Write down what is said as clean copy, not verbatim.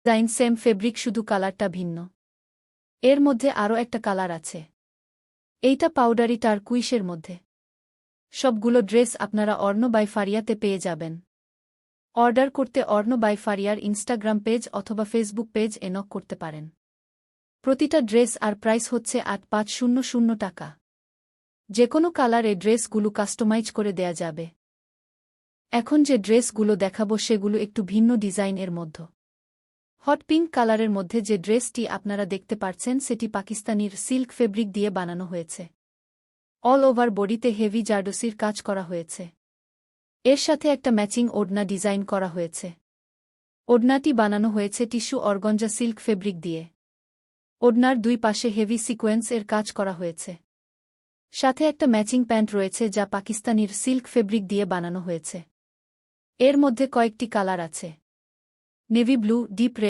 Design same fabric, শুধু কালারটা ভিন্ন। এর মধ্যে আরও একটা কালার আছে। এইটা পাউডারি টারকুইশের মধ্যে। সবগুলো ড্রেস আপনারা অর্ণ বাই ফারিয়াতে পেয়ে যাবেন। অর্ডার করতে অর্ণ বাই ফারিয়ার ইনস্টাগ্রাম পেজ অথবা ফেসবুক পেজ নক করতে পারেন। প্রতিটা ড্রেস আর প্রাইস হচ্ছে ৮,৫০০ টাকা। যেকোনো কালারে ড্রেসগুলো কাস্টমাইজ করে দেয়া যাবে। এখন যে ড্রেসগুলো দেখাবো সেগুলো একটু ভিন্ন ডিজাইনের মধ্যে। হট পিঙ্ক কালারের মধ্যে যে ড্রেসটি আপনারা দেখতে পাচ্ছেন সেটি পাকিস্তানির সিল্ক ফেব্রিক দিয়ে বানানো হয়েছে। অল ওভার বডিতে হেভি জারদোসির কাজ করা হয়েছে। এর সাথে একটা ম্যাচিং ওড়না ডিজাইন করা হয়েছে। ওড়নাটি বানানো হয়েছে টিস্যু অর্গঞ্জা সিল্ক ফেব্রিক দিয়ে। ওড়নার দুই পাশে হেভি সিকোয়েন্স এর কাজ করা হয়েছে। সাথে একটা ম্যাচিং প্যান্ট রয়েছে যা পাকিস্তানির সিল্ক ফেব্রিক দিয়ে বানানো হয়েছে। এর মধ্যে কয়েকটি কালার আছে: নেভি ব্লু, ডিপ রেড,